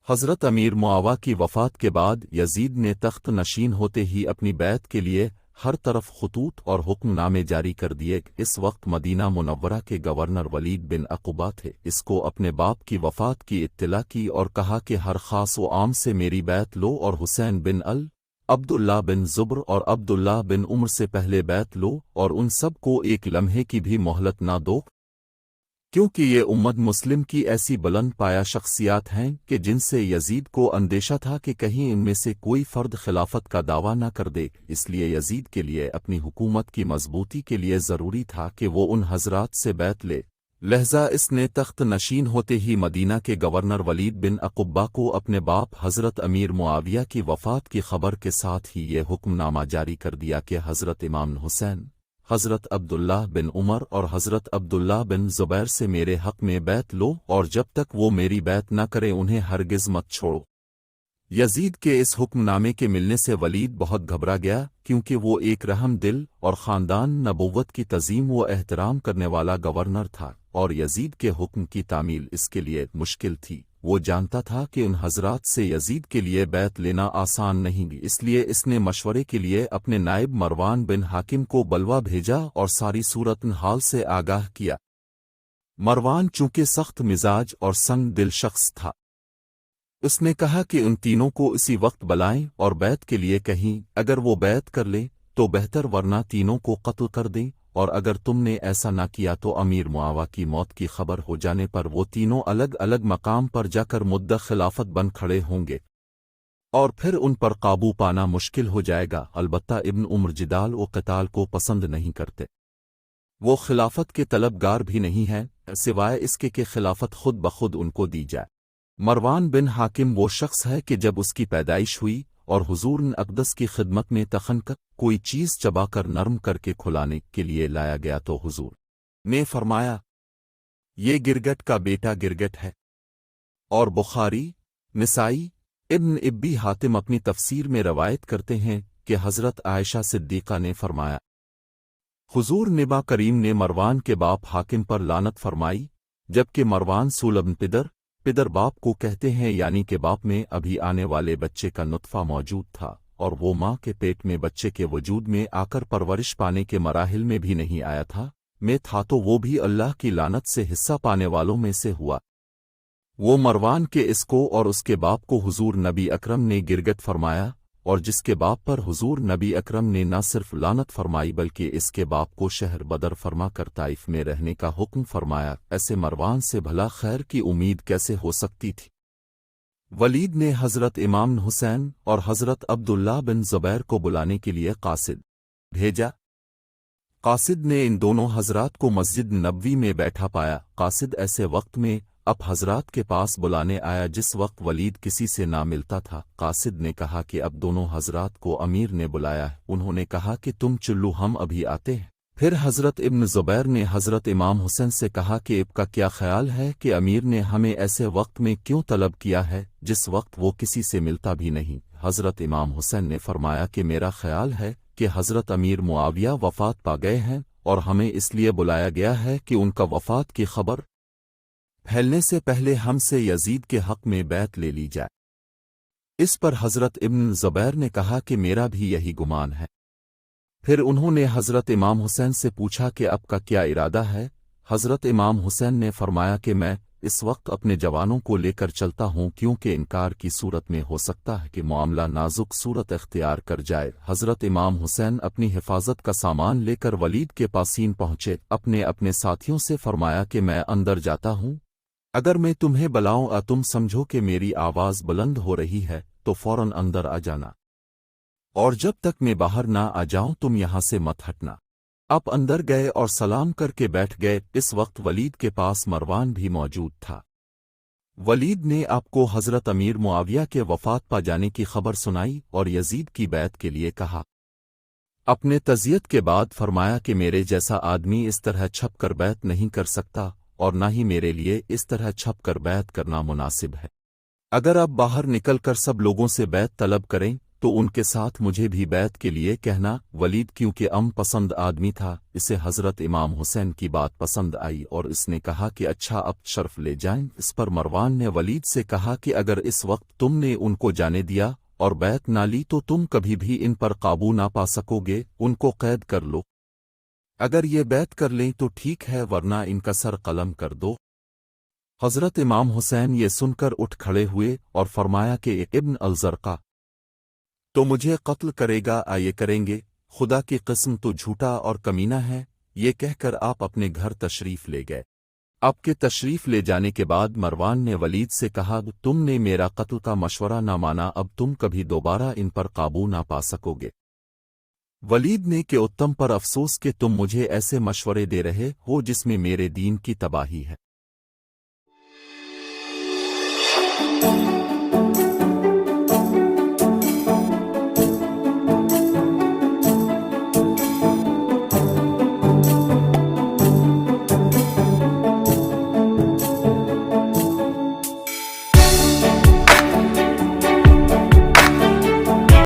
हज़रत अमीर मुआवा की वफ़ात के बाद यजीद ने तख्त नशीन होते ही अपनी बैत के लिए हर तरफ खतूत और हुक्मनामे जारी कर दिए। इस वक्त मदीना मुनव्वरा के गवर्नर वलीद बिन अक़ुबा थे। इसको अपने बाप की वफ़ात की इत्तला की और कहा कि हर ख़ास व आम से मेरी बैत लो और हुसैन बिन अब्दुल्ला बिन ज़ुब्र और अब्दुल्लाह बिन उम्र से पहले बैत लो और उन सब को एक लम्हे की भी मोहलत ना दो, क्योंकि ये उम्मत मुस्लिम की ऐसी बुलंद पाया शख्सियात हैं कि जिनसे यजीद को अंदेशा था कि कहीं इनमें से कोई फ़र्द खिलाफत का दावा न कर दे। इसलिए यजीद के लिए अपनी हुकूमत की मजबूती के लिए ज़रूरी था कि वो उन हजरात से बैत ले। लहजा इसने तख्त नशीन होते ही मदीना के गवर्नर वलीद बिन अक़ुबा को अपने बाप हज़रत अमीर मुआविया की वफ़ात की खबर के साथ ही ये हुक्मनामा जारी कर दिया कि हज़रत इमाम हुसैन, हज़रत अब्दुल्लाह बिन उमर और हज़रत अब्दुल्लाह बिन ज़ुबैर से मेरे हक़ में बैत लो और जब तक वो मेरी बैत न करे उन्हें हरगिज़ मत छोड़ो। यजीद के इस हुक्मनामे के मिलने से वलीद बहुत घबरा गया, क्योंकि वो एक रहम दिल और ख़ानदान नबूवत की तज़ीम व एहतराम करने वाला गवर्नर था और यजीद के हुक्म की तामील इसके लिए मुश्किल थी। वो जानता था कि उन हजरात से यजीद के लिए बैत लेना आसान नहीं, इसलिए इसने मशवरे के लिए अपने नायब मरवान बिन हाकिम को बलवा भेजा और सारी सूरत हाल से आगाह किया। मरवान चूंकि सख्त मिजाज और संग दिल शख्स था, उसने कहा कि उन तीनों को इसी वक्त बुलाएं और बैत के लिए कहीं, अगर वो बैत कर ले तो बेहतर, वरना तीनों को कत्ल कर दें, और अगर तुमने ऐसा ना किया तो अमीर मुआवा की मौत की खबर हो जाने पर वो तीनों अलग अलग मकाम पर जाकर मुद्दा खिलाफत बन खड़े होंगे और फिर उन पर काबू पाना मुश्किल हो जाएगा। अलबत्ता इब्न उम्र जिदाल व क़िताल को पसंद नहीं करते, वो खिलाफत के तलबगार भी नहीं है, सिवाय इसके कि खिलाफत खुद बखुद उनको दी जाए। मरवान बिन हाकिम वो शख्स है कि जब उसकी पैदाइश हुई और हुजूर अक़दस की खिदमत में तखन का कोई चीज़ चबाकर नरम करके खुलाने के लिए लाया गया तो हुजूर ने फरमाया, ये गिरगट का बेटा गिरगट है। और बुखारी, निसाई, इब्न इब्बी हातिम अपनी तफसीर में रवायत करते हैं कि हज़रत आयशा सिद्दीक़ा ने फरमाया, हुजूर नबी करीम ने मरवान के बाप हाकिम पर लानत फरमाई, जबकि मरवान सुलम पिदर बाप को कहते हैं, यानी कि बाप में अभी आने वाले बच्चे का नुत्फ़ा मौजूद था और वो माँ के पेट में बच्चे के वजूद में आकर परवरिश पाने के मराहिल में भी नहीं आया था, में था तो वो भी अल्लाह की लानत से हिस्सा पाने वालों में से हुआ। वो मरवान के इसको और उसके बाप को हुजूर नबी अकरम ने गिरगट फरमाया, और जिसके बाप पर हुजूर नबी अकरम ने न सिर्फ लानत फरमाई बल्कि इसके बाप को शहर बदर फरमा कर ताइफ में रहने का हुक्म फरमाया। ऐसे मरवान से भला खैर की उम्मीद कैसे हो सकती थी। वलीद ने हज़रत इमाम हुसैन और हज़रत अब्दुल्लाह बिन ज़ुबैर को बुलाने के लिए कासिद भेजा। कासिद ने इन दोनों हजरात को मस्जिद नबवी में बैठा पाया। कासिद ऐसे वक्त में अब हजरात के पास बुलाने आया जिस वक्त वलीद किसी से ना मिलता था। कासिद ने कहा कि अब दोनों हजरात को अमीर ने बुलाया है। उन्होंने कहा कि तुम चुल्लू, हम अभी आते हैं। फिर हज़रत इब्न ज़ुबैर ने हज़रत इमाम हुसैन से कहा कि इब्का क्या ख्याल है कि अमीर ने हमें ऐसे वक्त में क्यों तलब किया है जिस वक्त वो किसी से मिलता भी नहीं। हज़रत इमाम हुसैन ने फरमाया कि मेरा ख्याल है कि हज़रत अमीर मुआविया वफ़ात पा गए हैं और हमें इसलिए बुलाया गया है कि उनका वफ़ात की खबर फैलने से पहले हमसे यजीद के हक़ में बैत ले ली जाए। इस पर हज़रत इब्न ज़ुबैर ने कहा कि मेरा भी यही गुमान है। फिर उन्होंने हज़रत इमाम हुसैन से पूछा कि अब का क्या इरादा है। हज़रत इमाम हुसैन ने फरमाया कि मैं इस वक्त अपने जवानों को लेकर चलता हूँ, क्योंकि इनकार की सूरत में हो सकता है कि मामला नाजुक सूरत इख्तियार कर जाए। हज़रत इमाम हुसैन अपनी हिफाजत का सामान लेकर वलीद के पासीन पहुँचे। अपने अपने साथियों से फरमाया कि मैं अंदर जाता हूँ, अगर मैं तुम्हें बुलाऊं और तुम समझो कि मेरी आवाज़ बुलंद हो रही है तो फौरन अंदर आ जाना, और जब तक मैं बाहर ना आ जाऊं तुम यहां से मत हटना। आप अंदर गए और सलाम करके बैठ गए। इस वक्त वलीद के पास मरवान भी मौजूद था। वलीद ने आपको हज़रत अमीर मुआविया के वफ़ात पा जाने की खबर सुनाई और यजीद की बैत के लिए कहा। अपने तज़ियत के बाद फरमाया कि मेरे जैसा आदमी इस तरह छप कर बैत नहीं कर सकता और न ही मेरे लिए इस तरह छप कर बैत करना मुनासिब है। अगर अब बाहर निकल कर सब लोगों से बैत तलब करें تو उनके साथ मुझे भी बैत के लिए कहना। वलीद क्योंकि पसंद आदमी था, इसे हजरत इमाम हुसैन की बात पसंद आई और इसने कहा कि अच्छा अब शर्फ ले जाएं। इस पर मरवान ने वलीद से कहा कि अगर इस वक्त तुमने उनको जाने दिया और बैत ना ली तो तुम कभी भी इन पर काबू ना पा सकोगे, उनको कैद कर लो। अगर ये बैत कर लें तो ठीक है, वरना इनका सर कलम कर दो। हजरत इमाम हुसैन ये सुनकर उठ खड़े हुए और फरमाया कि इब्न अलजरका तो मुझे कत्ल करेगा, ये करेंगे, खुदा की किस्म तो झूठा और कमीना है। ये कहकर आप अपने घर तशरीफ ले गए। आपके तशरीफ ले जाने के बाद मरवान ने वलीद से कहा, तुमने मेरा कत्ल का मशवरा ना माना, अब तुम कभी दोबारा इन पर काबू ना पा सकोगे। वलीद ने कि उत्तम पर अफसोस कि तुम मुझे ऐसे मशवरे दे रहे हो जिसमें मेरे दीन की तबाही है।